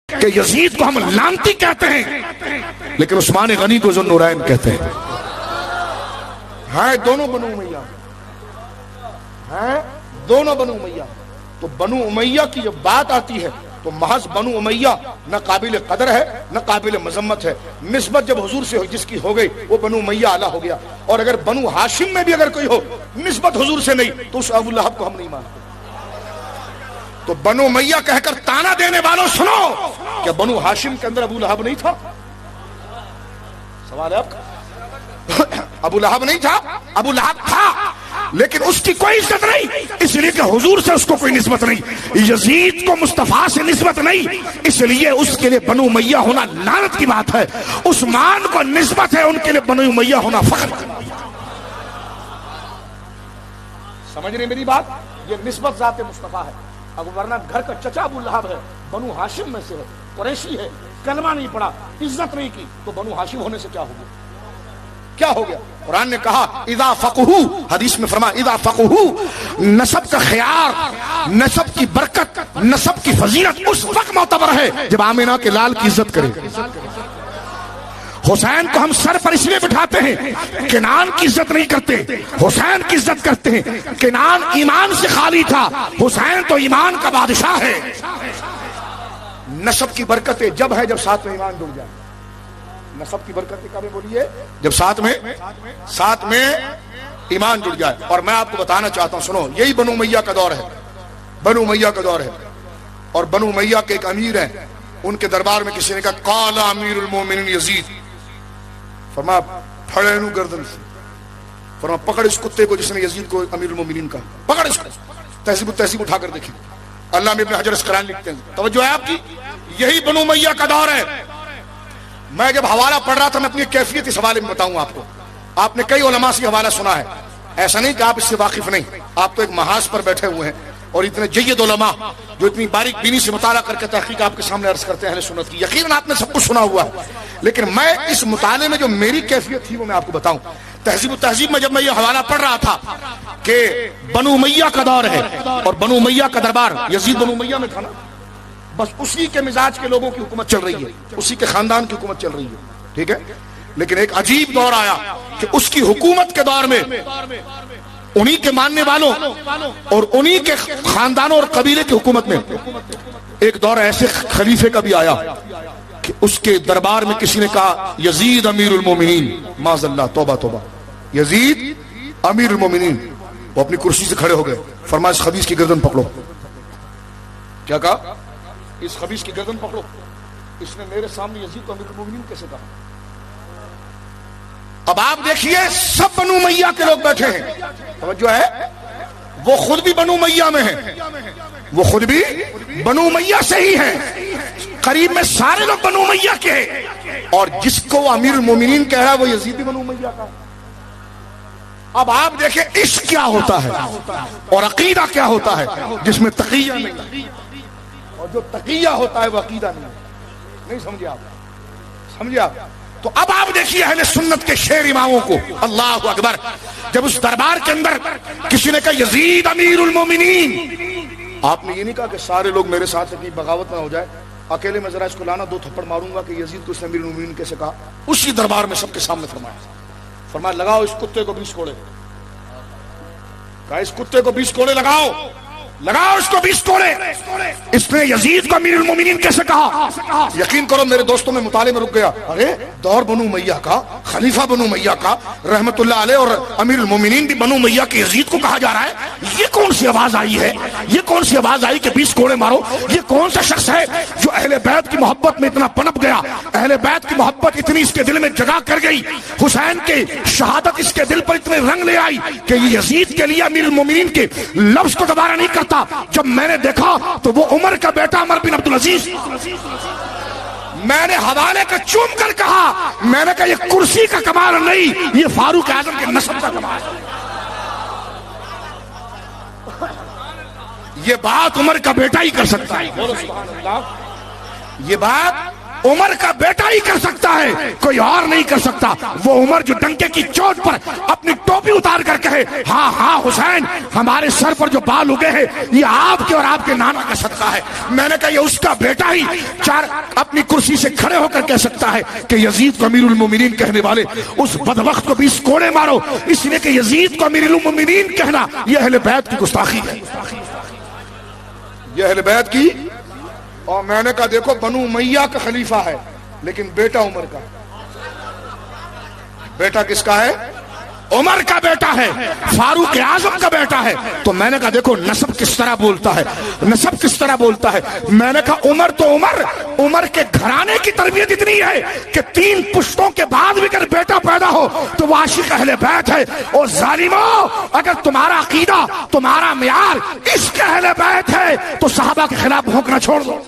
کہ یزید کو ہم لعنتی کہتے ہیں لیکن عثمان غنی کو ذو النورین کہتے ہیں. دونوں بنو امیہ ہیں، دونوں بنو امیہ. تو بنو امیہ کی جب بات آتی ہے تو محض بنو امیہ نہ قابل قدر ہے نہ قابل مذمت ہے. نسبت جب حضور سے جس کی ہو گئی وہ بنو امیہ اعلیٰ ہو گیا. اور اگر بنو ہاشم میں بھی اگر کوئی ہو نسبت حضور سے نہیں تو اس ابو لہب کو ہم نہیں مانتے. تو بنو امیہ کہہ کر تانا دینے والوں سنو، کہ بنو ہاشم کے اندر ابو لہب نہیں تھا؟ سوال ہے آپ کا. ابو لہب نہیں تھا؟ ابو لہب تھا، لیکن اس کی کوئی عزت نہیں، اس لیے کہ حضور سے اس کو کوئی نسبت نہیں. یزید کو مصطفیٰ سے نسبت نہیں، اس لیے اس کے لیے بنو امیہ ہونا لعنت کی بات ہے. عثمان کو نسبت ہے، ان کے لیے بنو امیہ ہونا فخر. سمجھ رہے میری بات؟ یہ نسبت ذات مصطفیٰ ہے. اب ورنہ گھر کا چچا ابو لہب ہے، بنو ہاشم میں سے ہے، قریشی ہے، کلمہ نہیں پڑھا، عزت نہیں کی، تو بنو ہاشم ہونے سے کیا ہو گیا؟ کیا ہو گیا؟ قرآن نے کہا اذا فقہو، حدیث میں فرمایا اذا فقہو، نسب کا خیار، نسب کی برکت، نسب کی فضیلت اس وقت معتبر ہے جب آمنہ کے لال کی عزت کرے. حسین کو ہم سر پر اس لیے بٹھاتے ہیں، کنان کی عزت نہیں کرتے، حسین کی عزت کرتے ہیں. کنان ایمان سے خالی تھا، حسین تو ایمان کا بادشاہ ہے. نسب کی برکتیں جب ہے جب ساتھ میں ایمان جڑ جائے. نسب کی برکتیں کبھی بولیے جب ساتھ میں ایمان جڑ جائے. اور میں آپ کو بتانا چاہتا ہوں، سنو، یہی بنو امیہ کا دور ہے، بنو امیہ کا دور ہے. اور بنو امیہ کے ایک امیر ہیں، ان کے دربار میں کسی نے کہا قال امیر المومنین یزید، فرمایا پھڑے نو گردن سے، فرمایا پکڑ اس کتے کو جس نے یزید کو امیر المومنین کہا، پکڑ اس کو. تہذیب اٹھا کر دیکھیں، اللہ میں ابن حجر اسقلانی لکھتے ہیں. توجہ ہے آپ کی؟ یہی بنو امیہ کا دور ہے. میں جب حوالہ پڑھ رہا تھا میں اپنی کیفیت اس حوالے میں بتاؤں آپ کو. آپ نے کئی علماء سے حوالہ سنا ہے، ایسا نہیں کہ آپ اس سے واقف نہیں، آپ تو ایک محاذ پر بیٹھے ہوئے ہیں. اور اتنے جید علماء جو اتنی باریک بینی سے مطالعہ کر کے تحقیق آپ کے سامنے عرض کرتے ہیں اہل سنت کی، یقیناً آپ نے سب کچھ سنا ہوا ہے. لیکن میں اس مطالعے میں جو میری کیفیت تھی وہ میں آپ کو بتاؤں. تہذیب میں جب میں یہ حوالہ پڑھ رہا تھا کہ بنو امیہ کا دور ہے اور بنو امیہ کا دربار، یزید بنو امیہ میں تھا نا، بس اسی کے مزاج کے لوگوں کی حکومت چل رہی ہے، اسی کے خاندان کی حکومت چل رہی ہے، ٹھیک ہے. لیکن ایک عجیب دور آیا کہ اس کی حکومت کے دور میں انہی کے ماننے والوں اور انہی کے خاندانوں اور قبیلے کی حکومت میں ایک دور ایسے خلیفے کا بھی آیا کہ اس کے دربار میں کسی نے کہا یزید امیر المومنین، معاذ اللہ، توبہ توبہ، یزید امیر المومنین. وہ اپنی کرسی سے کھڑے ہو گئے، فرمایا اس خبیث کی گردن پکڑو. کیا کہا؟ اس خبیث کی گردن پکڑو. اس نے میرے سامنے یزید کو امیر المومنین کیسے کہا؟ اب آپ دیکھیے سب بنو امیہ کے لوگ بیٹھے ہیں، توجہ ہے، وہ خود بھی بنو امیہ میں ہیں، وہ خود بھی بنو امیہ سے ہی ہیں، قریب میں سارے لوگ بنو امیہ کے ہیں. اور جس کو وہ امیر المومنین کہہ رہا ہے وہ یزید بھی بنو امیہ کا. اب آپ دیکھیں عشق کیا ہوتا ہے اور عقیدہ کیا ہوتا ہے جس میں تقیہ نہیں، اور جو تقیہ ہوتا ہے وہ عقیدہ نہیں. سمجھے آپ؟ سمجھے آپ؟ تو اب آپ دیکھیے اہل سنت کے شیر اماموں کو، اللہ اکبر، جب اس دربار کے اندر کسی نے کہا یزید امیر المومنین، آپ نے یہ نہیں کہا کہ سارے لوگ میرے ساتھ ہیں کہ بغاوت نہ ہو جائے، اکیلے میں ذرا اس کو لانا، 2 تھپڑ ماروں گا کہ یزید کو اس نے امیر المومنین کیسے کہا. اسی دربار میں سب کے سامنے فرمایا لگاؤ اس کتے کو 20 کوڑے. کہا اس کتے کو 20 کوڑے لگاؤ اس کو 20 کوڑے. اس نے یزید کو امیر المومنین کیسے کہا؟ یقین کرو میرے دوستوں میں مطالعے میں رک گیا، ارے دور بنو امیہ کا، خلیفہ بنو امیہ کا رحمت اللہ علیہ، اور امیر المومنین بھی بنو امیہ کے یزید کو کہا جا رہا ہے. یہ کون سی آواز آئی ہے؟ یہ کون سی آواز آئی کہ 20 کوڑے مارو؟ یہ کون سا شخص ہے جو اہل بیت کی محبت میں اتنا پنپ گیا، اہل بیت کی محبت اتنی اس کے دل میں جگہ کر گئی، حسین کے شہادت اس کے دل پر اتنے رنگ لے آئی کہ یہ یزید کے لیے امیر المومنین کے لفظ کو دوبارہ نہیں کرتا. جب میں نے دیکھا تو وہ عمر کا بیٹا عمر بن عبدالعزیز، میں نے حوالے کا چوم کر کہا، میں نے کہا یہ کرسی کا کمال نہیں، یہ فاروق اعظم کے نسب کا کمال ہے. یہ بات عمر کا بیٹا ہی کر سکتا ہے. یہ بات عمر کا بیٹا ہی کر سکتا ہے، کوئی اور نہیں کر سکتا۔ وہ عمر جو ڈنکے کی چوٹ پر اپنی ٹوپی اتار کر کہے ہاں ہاں حسین، ہمارے سر پر جو بال اگے ہیں یہ آپ کے اور آپ کے نانا کا صدقہ ہے، میں نے کہا یہ اس کا بیٹا ہی اپنی کرسی سے کھڑے ہو کر کہہ سکتا ہے کہ یزید کو امیر المومنین کہنے والے اس بدبخت کو 20 کوڑے مارو، اس لیے کہ یزید کو امیر المومنین کہنا یہ اہل بیت کی گستاخی ہے، یہ اہل بیت کی۔ اور میں نے کہا دیکھو بنو امیہ کا خلیفہ ہے لیکن بیٹا عمر کا، بیٹا کس کا ہے؟ عمر کا بیٹا ہے، فاروق اعظم کا بیٹا ہے۔ تو میں نے کہا دیکھو نسب کس طرح بولتا ہے، نسب کس طرح بولتا ہے۔ میں نے کہا عمر تو عمر کے گھرانے کی تربیت اتنی ہے کہ 3 پشتوں کے بعد بھی اگر بیٹا پیدا ہو تو وہ عاشق اہل بیت ہے۔ اور ظالموں، اگر تمہارا عقیدہ، تمہارا معیار عشق اہل بیت ہے تو صحابہ کے خلاف بھونکنا چھوڑ دو۔